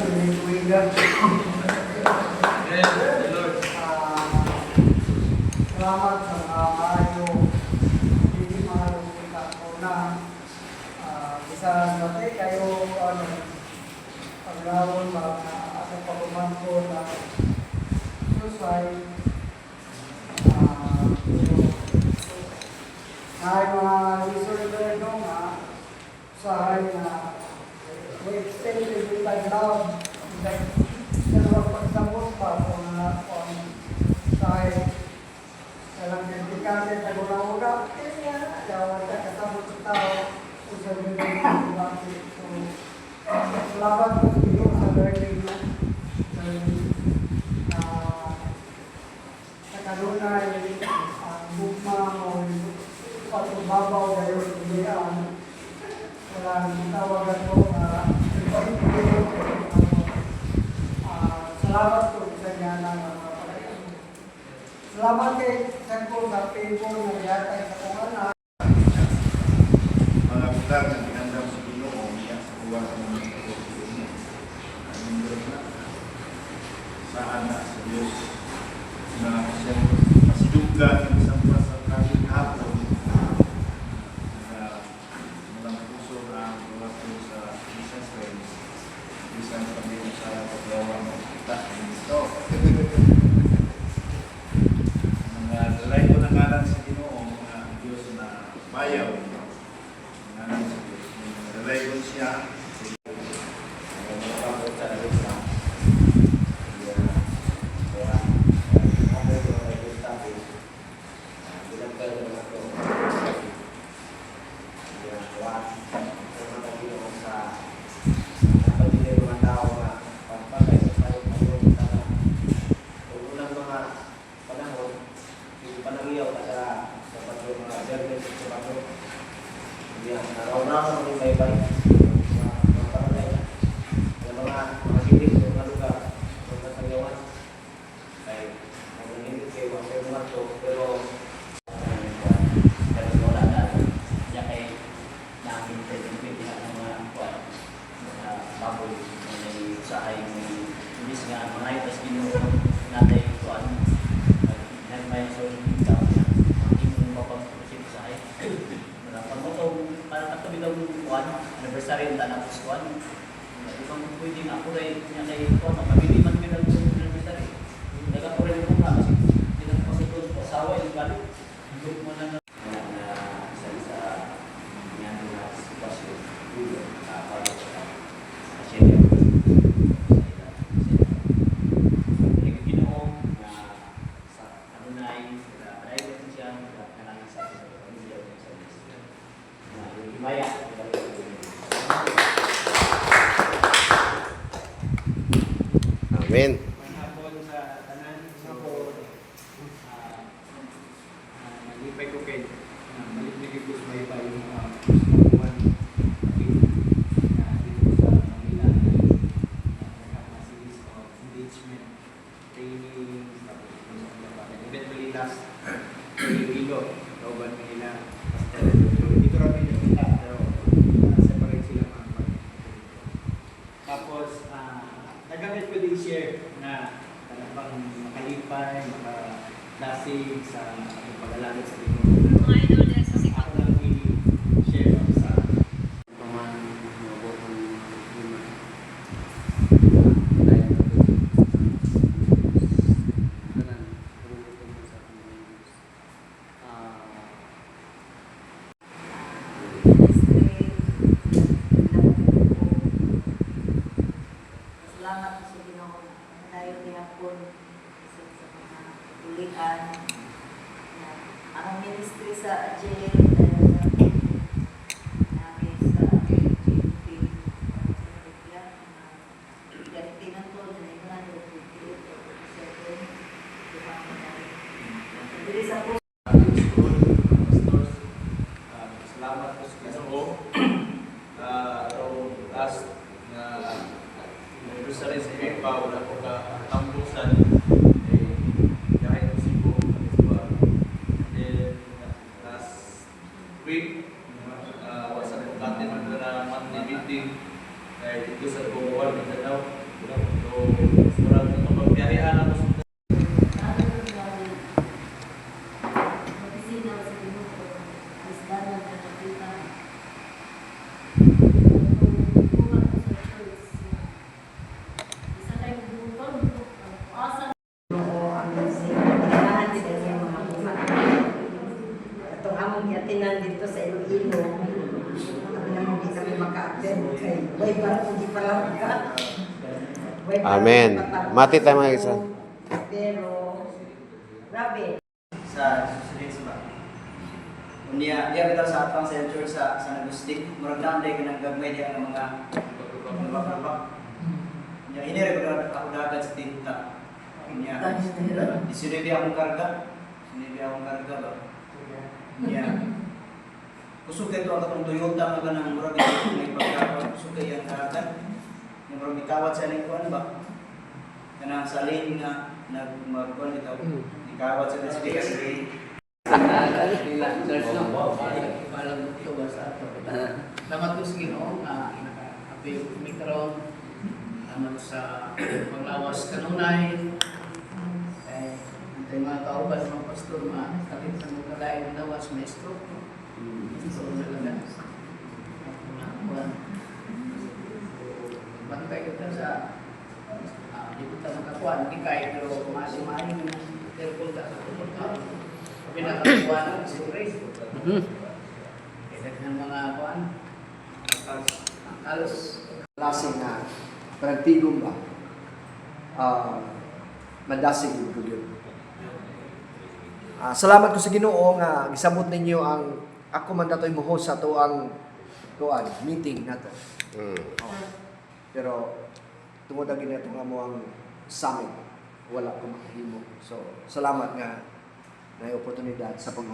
tuwingan. Salamat sa maayo, hindi maayo kita ko na bisa dati kayo paglawan sa pagumangko na susay ay mga reserve nga usahay na extend yung taglaw dalawang pagsabot pa kung usahay dalam dedikasi tagunaura jawab kasabot sa tao usap yung selamat itu sa learning sa kanunay bukma o patubabaw dayon iyaan walang tawagan ko salamat po sa inyo na salamat kay Sangko sa people na yatay sa kung anak mga bulag na pinandam sa Ginoo niya sa kuwa sa mga pagkakulit na saan na sa Diyos na siya masidugan ng isang sa kaming hapon na walang puso ang gawa ko sa Jesus Christ isang kami sa paggawa ng kita ito mga dalay ko na ngalan sa Ginoo mga Diyos na bayaw ngalan sa Diyos dalay ko siya anniversary ng tanang kuskuan. Ibang pwedeng ako rin niya kay Kuan, makabili man ka ng anniversary. Daga ko rin mo nga kasi hindi na pasutod sa asawa yung balik. Hindi mo na isa yan na sitwasyon. Para sa Australia. Ginoo na sa kanunay, sa private siya, na lang sa pamilya o sa business. Himaya. Amen. Manapon sa tanan ako nalipay ko kay malipig ko sa may yung kuwan dito sa Manila series of engagement training eventually last Iloilo Lauban Manila dito rin yung kita pero separate sila mga tapos nagamit ko din share na talagang makalipay, makalasig sa pag-alalagay sa Ginoo. Mga idol din sa sikap. Ako lang i-share sa paman mabot ang lima Salamat sa Ginoo. Tayo gihapon sa mga ulian. Ang ministry sa AJL namin sa GP Gantinan to, dinayon na dili sa po. salamat po sa Ginoo. Last na anniversary sa Ipa, wala ko katambusan. Kahit ko sibo. Then, last week, wasa ko natin na monthly meeting dito sa Bukawan, Mindanao. Amen. Mati tayo mga isa. Pero, grabe. Sa susunod ba? Unya, iya kita sa atang center sa San Agustin, murag nanday ka ng gagmay diya ng mga babak-babak. Unya, ini rin ako dagat sa tinta. Unya, isinibi akong karga. Isinibi akong karga ba? Unya, kusok ito ang katong Toyota nga ng murag ito may pagkakot. Kusok kayo ang karga. Yung murag ikawat sa lingkuan ba? Kanang sa lane nga, nagmagkuhan ito. Ikawat sa lane. Salamat po sa Ginoo nga naka-apil kami karon. Salamat sa paglawas kanunay. Ang mga kauban ng mga pastor kapit sa mga kalain ng lawas maestro. So talaga. Bantay kita sa di kita makakuan di kay pero masing-masing terpol ka sa pagkaon. Pinakakuan ng surprise. Kaya ng mga kuan. Halos klase na pragtigong ba madasig ko yun. Salamat ko sa Ginoo nga gisabot ninyo ang ako man datoy mo host sa to ang kuan meeting nato. Pero tungod ang ginato nga mo ang summit wala ko makahimo. So salamat nga na oportunidad sa pag